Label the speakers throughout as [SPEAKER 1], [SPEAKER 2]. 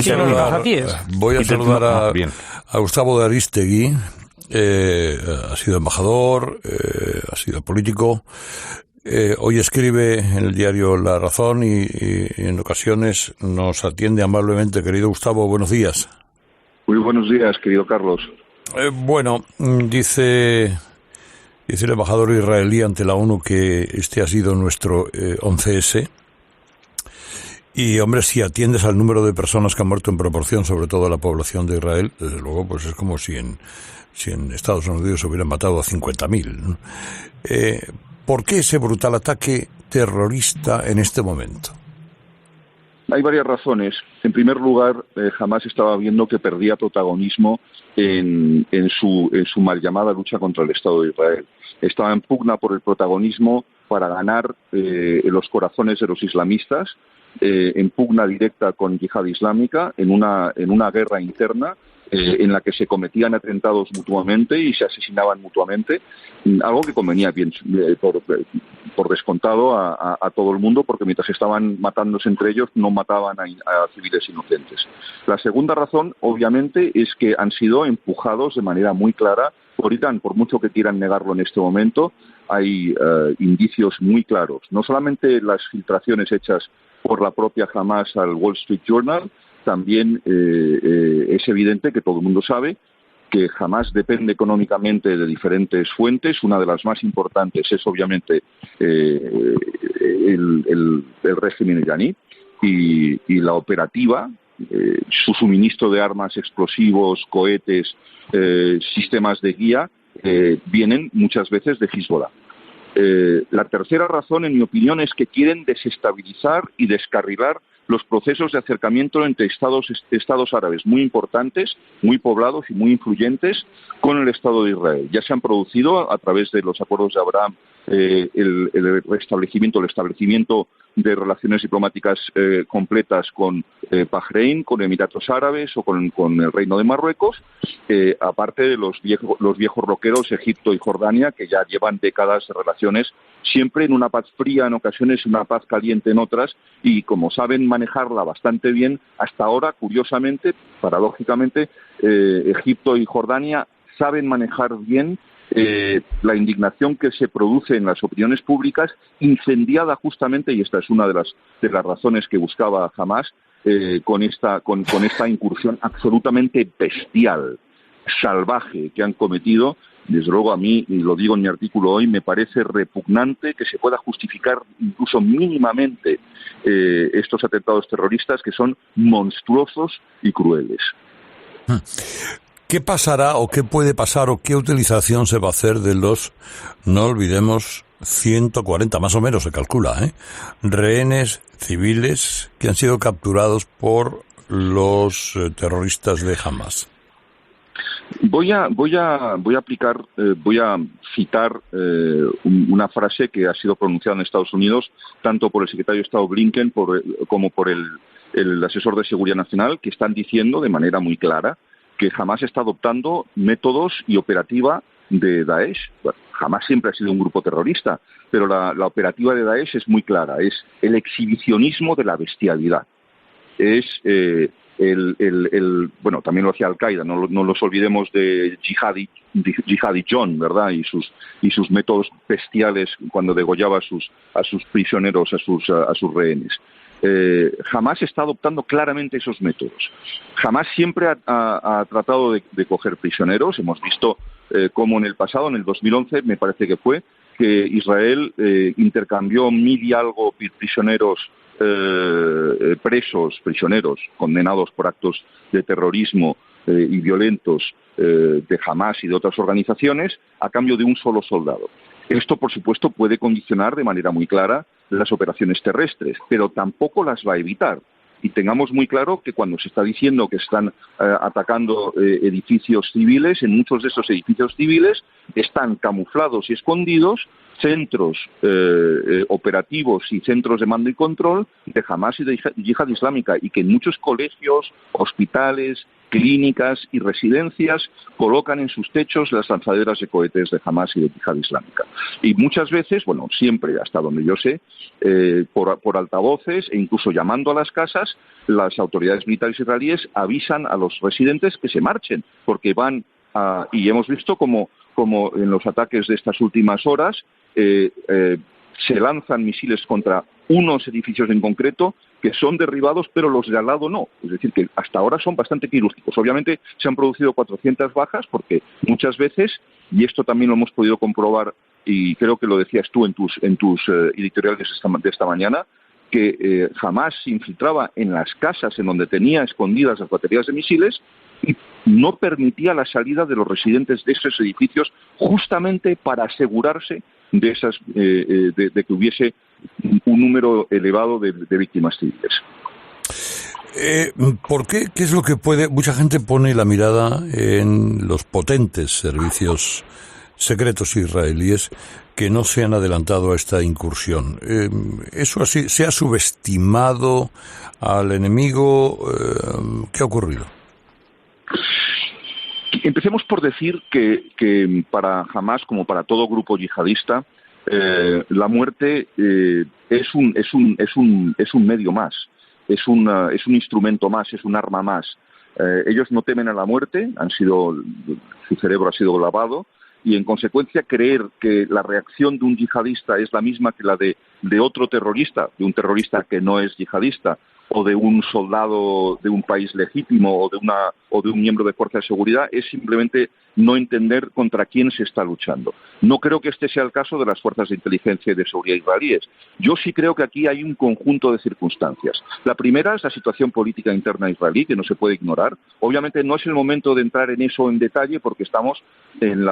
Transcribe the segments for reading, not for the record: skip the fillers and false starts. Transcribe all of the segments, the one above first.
[SPEAKER 1] saludar, voy a saludar a Gustavo de Arístegui. Ha sido embajador, ha sido político. Hoy escribe en el diario La Razón y en ocasiones nos atiende amablemente. Querido Gustavo, buenos días.
[SPEAKER 2] Muy buenos días, querido Carlos.
[SPEAKER 1] Dice el embajador israelí ante la ONU que este ha sido nuestro 11S. Y, hombre, si atiendes al número de personas que han muerto en proporción, sobre todo a la población de Israel, desde luego, pues es como si en Estados Unidos hubieran matado a 50.000, ¿no? ¿Por qué ese brutal ataque terrorista en este momento?
[SPEAKER 2] Hay varias razones. En primer lugar, Hamás estaba viendo que perdía protagonismo en su mal llamada lucha contra el Estado de Israel. Estaba en pugna por el protagonismo para ganar los corazones de los islamistas, en pugna directa con Yihad Islámica, en una guerra interna en la que se cometían atentados mutuamente y se asesinaban mutuamente, algo que convenía bien por descontado a todo el mundo, porque mientras estaban matándose entre ellos no mataban a civiles inocentes. La segunda razón, obviamente, es que han sido empujados de manera muy clara por Irán. Por mucho que quieran negarlo en este momento, hay indicios muy claros. No solamente las filtraciones hechas por la propia Hamás al Wall Street Journal, también es evidente que todo el mundo sabe que Hamás depende económicamente de diferentes fuentes. Una de las más importantes es obviamente el régimen iraní y la operativa, su suministro de armas, explosivos, cohetes, sistemas de guía, vienen muchas veces de Hezbollah. La tercera razón, en mi opinión, es que quieren desestabilizar y descarrilar los procesos de acercamiento entre estados árabes muy importantes, muy poblados y muy influyentes con el Estado de Israel. Ya se han producido a través de los acuerdos de Abraham el establecimiento de relaciones diplomáticas completas con Bahrein, con Emiratos Árabes o con el Reino de Marruecos, aparte de los viejos roqueros Egipto y Jordania, que ya llevan décadas de relaciones, siempre en una paz fría en ocasiones, una paz caliente en otras, y como saben manejarla bastante bien, hasta ahora, curiosamente, paradójicamente, Egipto y Jordania saben manejar bien la indignación que se produce en las opiniones públicas, incendiada justamente, y esta es una de las razones que buscaba Hamás, con esta incursión absolutamente bestial, salvaje que han cometido. Desde luego, a mí, y lo digo en mi artículo hoy, me parece repugnante que se pueda justificar incluso mínimamente estos atentados terroristas, que son monstruosos y crueles.
[SPEAKER 1] ¿Qué pasará o qué puede pasar o qué utilización se va a hacer de los, no olvidemos, 140, más o menos se calcula, rehenes civiles que han sido capturados por los terroristas de Hamás?
[SPEAKER 2] Voy a citar una frase que ha sido pronunciada en Estados Unidos tanto por el secretario de Estado Blinken como por el asesor de Seguridad Nacional, que están diciendo de manera muy clara que Hamás está adoptando métodos y operativa de Daesh. Bueno, Hamás siempre ha sido un grupo terrorista, pero la operativa de Daesh es muy clara, es el exhibicionismo de la bestialidad. Es bueno, también lo hacía Al-Qaeda, no nos olvidemos de Jihadi John, ¿verdad? Y sus métodos bestiales cuando degollaba a sus prisioneros, a sus rehenes. Hamás está adoptando claramente esos métodos. Hamás siempre ha tratado de coger prisioneros. Hemos visto cómo en el pasado, en el 2011, me parece que fue, que Israel intercambió 1.000 y algo prisioneros prisioneros condenados por actos de terrorismo y violentos de Hamás y de otras organizaciones, a cambio de un solo soldado. Esto, por supuesto, puede condicionar de manera muy clara las operaciones terrestres, pero tampoco las va a evitar. Y tengamos muy claro que cuando se está diciendo que están atacando edificios civiles, en muchos de esos edificios civiles están camuflados y escondidos centros operativos y centros de mando y control de Hamás y de Yihad Islámica, y que en muchos colegios, hospitales, clínicas y residencias colocan en sus techos las lanzaderas de cohetes de Hamás y de Yihad Islámica. Y muchas veces, bueno, siempre, hasta donde yo sé, por altavoces e incluso llamando a las casas, las autoridades militares israelíes avisan a los residentes que se marchen, porque van a... Y hemos visto como en los ataques de estas últimas horas se lanzan misiles contra unos edificios en concreto que son derribados, pero los de al lado no. Es decir, que hasta ahora son bastante quirúrgicos. Obviamente se han producido 400 bajas porque muchas veces, y esto también lo hemos podido comprobar, y creo que lo decías tú en tus editoriales de esta mañana, que Hamás se infiltraba en las casas en donde tenía escondidas las baterías de misiles y no permitía la salida de los residentes de esos edificios, justamente para asegurarse de que hubiese un número elevado de víctimas civiles.
[SPEAKER 1] ¿Por qué? ¿Qué es lo que puede...? Mucha gente pone la mirada en los potentes servicios secretos israelíes que no se han adelantado a esta incursión. ¿Eso así se ha subestimado al enemigo? ¿Qué ha ocurrido?
[SPEAKER 2] Empecemos por decir que para Hamás, como para todo grupo yihadista, la muerte es un medio más, es un instrumento más, es un arma más. Ellos no temen a la muerte, su cerebro ha sido lavado, y en consecuencia creer que la reacción de un yihadista es la misma que la de otro terrorista, de un terrorista que no es yihadista, o de un soldado de un país legítimo o de un miembro de fuerza de seguridad, es simplemente no entender contra quién se está luchando. No creo que este sea el caso de las fuerzas de inteligencia y de seguridad israelíes. Yo sí creo que aquí hay un conjunto de circunstancias. La primera es la situación política interna israelí, que no se puede ignorar. Obviamente no es el momento de entrar en eso en detalle, porque estamos en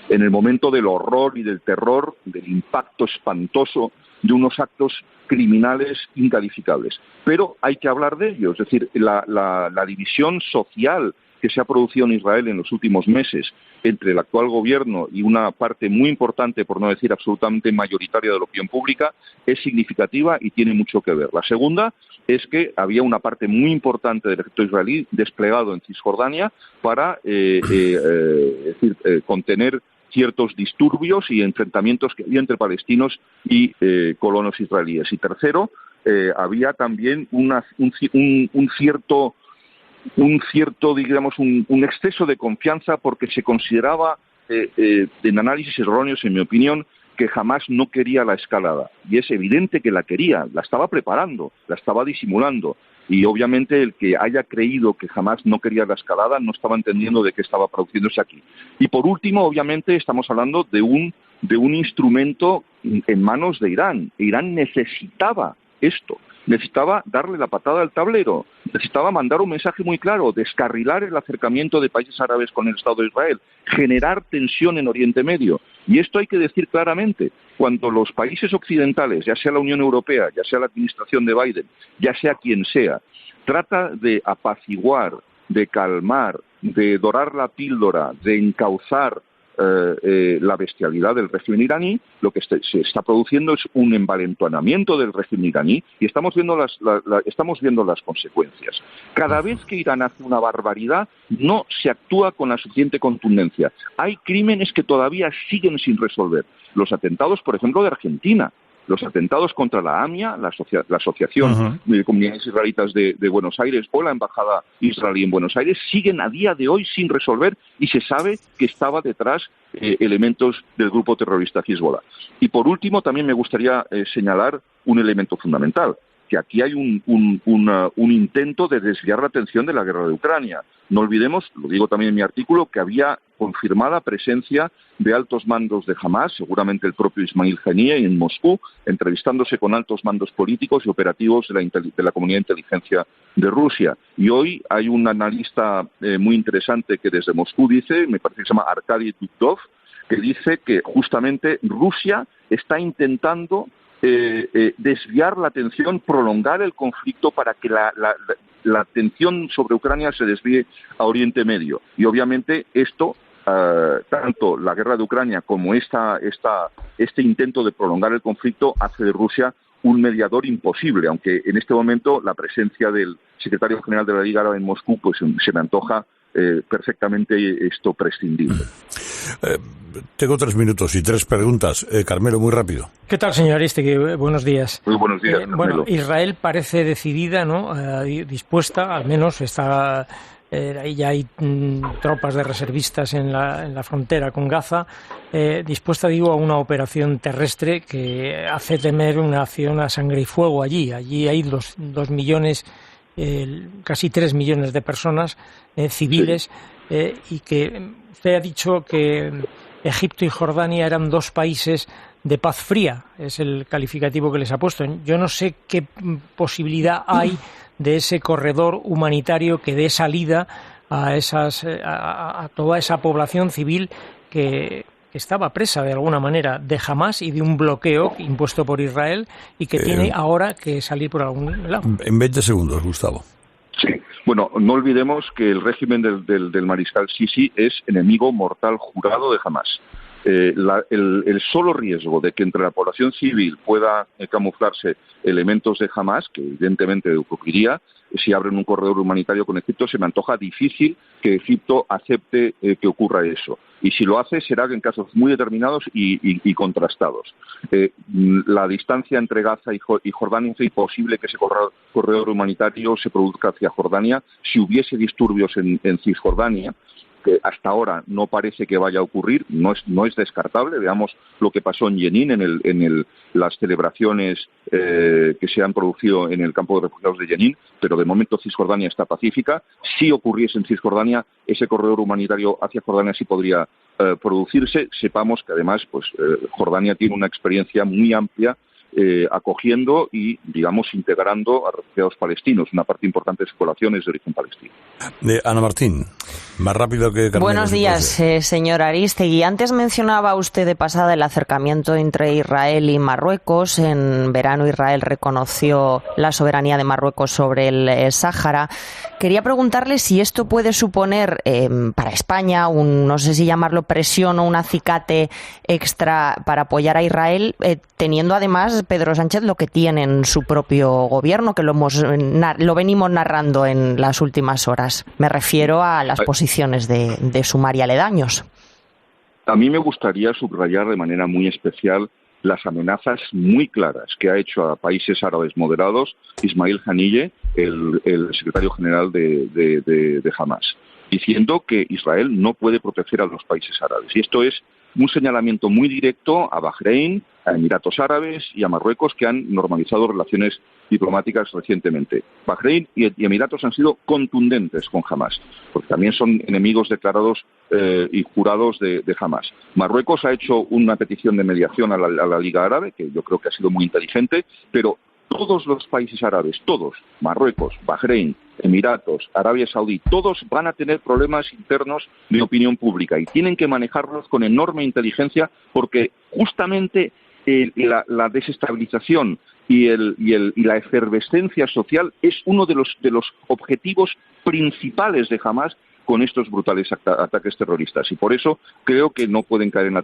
[SPEAKER 2] el momento del horror y del terror, del impacto espantoso de unos actos criminales incalificables. Pero hay que hablar de ello, es decir, la división social que se ha producido en Israel en los últimos meses entre el actual gobierno y una parte muy importante, por no decir absolutamente mayoritaria, de la opinión pública, es significativa y tiene mucho que ver. La segunda es que había una parte muy importante del ejército israelí desplegado en Cisjordania para contener ciertos disturbios y enfrentamientos que había entre palestinos y colonos israelíes. Y tercero, había también un exceso de confianza, porque se consideraba, en análisis erróneos, en mi opinión, que Hamás no quería la escalada. Y es evidente que la quería, la estaba preparando, la estaba disimulando. Y obviamente el que haya creído que Hamás no quería la escalada no estaba entendiendo de qué estaba produciéndose aquí. Y por último, obviamente, estamos hablando de un instrumento en manos de Irán. Irán necesitaba esto. Necesitaba darle la patada al tablero, necesitaba mandar un mensaje muy claro, descarrilar el acercamiento de países árabes con el Estado de Israel, generar tensión en Oriente Medio. Y esto hay que decir claramente, cuando los países occidentales, ya sea la Unión Europea, ya sea la administración de Biden, ya sea quien sea, trata de apaciguar, de calmar, de dorar la píldora, de encauzar la bestialidad del régimen iraní, lo que se está produciendo es un envalentonamiento del régimen iraní, y estamos viendo las consecuencias. Cada vez que Irán hace una barbaridad, no se actúa con la suficiente contundencia. Hay crímenes que todavía siguen sin resolver. Los atentados, por ejemplo, de Argentina, los atentados contra la AMIA, la Asociación de Comunidades Israelitas de Buenos Aires, o la Embajada Israelí en Buenos Aires, siguen a día de hoy sin resolver, y se sabe que estaba detrás elementos del grupo terrorista Hezbollah. Y por último, también me gustaría señalar un elemento fundamental, que aquí hay un intento de desviar la atención de la guerra de Ucrania. No olvidemos, lo digo también en mi artículo, que había confirmada presencia de altos mandos de Hamás, seguramente el propio Ismail Haniyeh en Moscú, entrevistándose con altos mandos políticos y operativos de la comunidad de inteligencia de Rusia. Y hoy hay un analista muy interesante que desde Moscú dice, me parece que se llama Arkady Dubkov, que dice que justamente Rusia está intentando desviar la atención, prolongar el conflicto para que la atención sobre Ucrania se desvíe a Oriente Medio. Y obviamente esto tanto la guerra de Ucrania como este intento de prolongar el conflicto hace de Rusia un mediador imposible, aunque en este momento la presencia del secretario general de la Liga Árabe en Moscú pues se me antoja perfectamente prescindible.
[SPEAKER 1] Tengo 3 minutos y 3 preguntas. Carmelo, muy rápido.
[SPEAKER 3] ¿Qué tal, señor Aristegui? Buenos días.
[SPEAKER 2] Muy buenos días, Carmelo.
[SPEAKER 3] Bueno, Israel parece decidida, ¿no? Dispuesta, al menos está... ya hay tropas de reservistas en la frontera con Gaza, dispuesta, digo, a una operación terrestre que hace temer una acción a sangre y fuego allí. Allí hay 2 millones, casi 3 millones de personas civiles, y que usted ha dicho que Egipto y Jordania eran 2 países de paz fría, es el calificativo que les ha puesto. Yo no sé qué posibilidad hay de ese corredor humanitario que dé salida a toda esa población civil que estaba presa de alguna manera de Hamás y de un bloqueo impuesto por Israel y que tiene ahora que salir por algún lado.
[SPEAKER 1] En 20 segundos, Gustavo.
[SPEAKER 2] Sí, bueno, no olvidemos que el régimen del mariscal Sisi es enemigo mortal jurado de Hamás. El solo riesgo de que entre la población civil pueda camuflarse elementos de Hamás, que evidentemente ocurriría si abren un corredor humanitario con Egipto, se me antoja difícil que Egipto acepte que ocurra eso. Y si lo hace, será en casos muy determinados y contrastados. La distancia entre Gaza y Jordania es imposible que ese corredor humanitario se produzca hacia Jordania. Si hubiese disturbios en Cisjordania, que hasta ahora no parece que vaya a ocurrir, no es descartable. Veamos lo que pasó en Jenin, en las celebraciones que se han producido en el campo de refugiados de Jenin, pero de momento Cisjordania está pacífica. Si ocurriese en Cisjordania, ese corredor humanitario hacia Jordania sí podría producirse. Sepamos que además Jordania tiene una experiencia muy amplia acogiendo y, digamos, integrando a refugiados palestinos. Una parte importante de su población es de origen palestino.
[SPEAKER 1] Ana Martín, más rápido que Carmelo.
[SPEAKER 4] Buenos días, señor Aristegui. Antes mencionaba usted de pasada el acercamiento entre Israel y Marruecos. En verano Israel reconoció la soberanía de Marruecos sobre el Sáhara. Quería preguntarle si esto puede suponer para España no sé si llamarlo presión o un acicate extra para apoyar a Israel, teniendo además Pedro Sánchez lo que tiene en su propio gobierno, que lo venimos narrando en las últimas horas. Me refiero a las posiciones de Sumar y aledaños.
[SPEAKER 2] A mí me gustaría subrayar de manera muy especial las amenazas muy claras que ha hecho a países árabes moderados Ismail Haniyeh, el secretario general de Hamás, diciendo que Israel no puede proteger a los países árabes. Y esto es un señalamiento muy directo a Bahrein, a Emiratos Árabes y a Marruecos, que han normalizado relaciones diplomáticas recientemente. Bahrein y Emiratos han sido contundentes con Hamás, porque también son enemigos declarados y jurados de Hamás. Marruecos ha hecho una petición de mediación a la Liga Árabe, que yo creo que ha sido muy inteligente, pero todos los países árabes, todos, Marruecos, Bahrein, Emiratos, Arabia Saudí, todos van a tener problemas internos de opinión pública y tienen que manejarlos con enorme inteligencia, porque justamente la desestabilización y la efervescencia social es uno de los objetivos principales de Hamás con estos brutales ataques terroristas, y por eso creo que no pueden caer en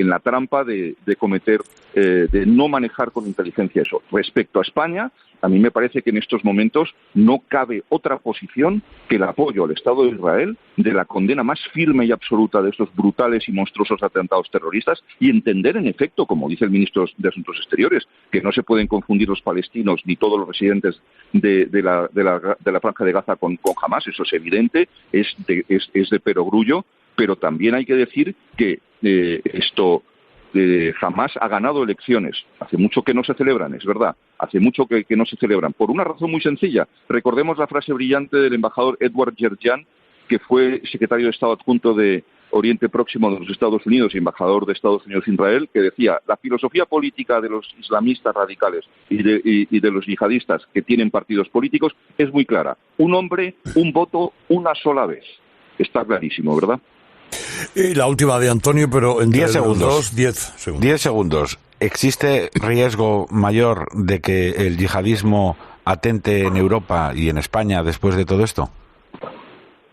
[SPEAKER 2] la trampa de cometer, de no manejar con inteligencia eso. Respecto a España, a mí me parece que en estos momentos no cabe otra posición que el apoyo al Estado de Israel, de la condena más firme y absoluta de estos brutales y monstruosos atentados terroristas, y entender en efecto, como dice el ministro de Asuntos Exteriores, que no se pueden confundir los palestinos ni todos los residentes de la Franja de Gaza con Hamás. Eso es evidente, es de perogrullo, pero también hay que decir que Hamás ha ganado elecciones. Hace mucho que no se celebran, es verdad. Hace mucho que no se celebran. Por una razón muy sencilla. Recordemos la frase brillante del embajador Edward Yerjan, que fue secretario de Estado adjunto de Oriente Próximo de los Estados Unidos y embajador de Estados Unidos en Israel, que decía: la filosofía política de los islamistas radicales y de los yihadistas que tienen partidos políticos es muy clara. Un hombre, un voto, una sola vez. Está clarísimo, ¿verdad?
[SPEAKER 1] Y la última de Antonio, pero en
[SPEAKER 5] 10 segundos.
[SPEAKER 1] 10 segundos.
[SPEAKER 5] 10 segundos. ¿Existe riesgo mayor de que el yihadismo atente en Europa y en España después de todo esto?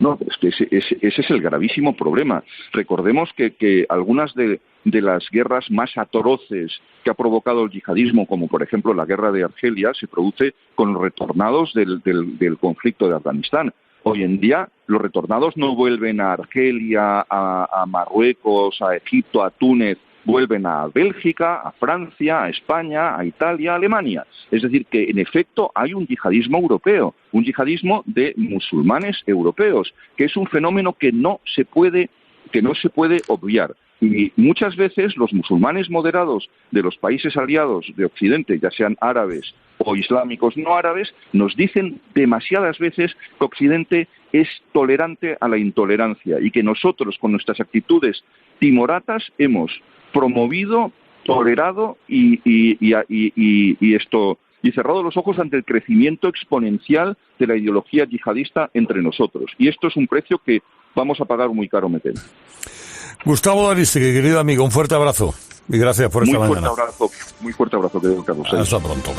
[SPEAKER 2] No, es que ese es el gravísimo problema. Recordemos que algunas de las guerras más atroces que ha provocado el yihadismo, como por ejemplo la guerra de Argelia, se produce con los retornados del conflicto de Afganistán. Hoy en día los retornados no vuelven a Argelia, a Marruecos, a Egipto, a Túnez, vuelven a Bélgica, a Francia, a España, a Italia, a Alemania. Es decir, que en efecto hay un yihadismo europeo, un yihadismo de musulmanes europeos, que es un fenómeno que no se puede obviar. Y muchas veces los musulmanes moderados de los países aliados de Occidente, ya sean árabes o islámicos no árabes, nos dicen demasiadas veces que Occidente es tolerante a la intolerancia y que nosotros, con nuestras actitudes timoratas, hemos promovido, tolerado y cerrado los ojos ante el crecimiento exponencial de la ideología yihadista entre nosotros. Y esto es un precio que vamos a pagar muy caro meter.
[SPEAKER 1] Gustavo Arístegui, querido amigo, un fuerte abrazo y gracias por esta mañana.
[SPEAKER 2] Muy fuerte abrazo, querido Carlos.
[SPEAKER 1] Hasta pronto.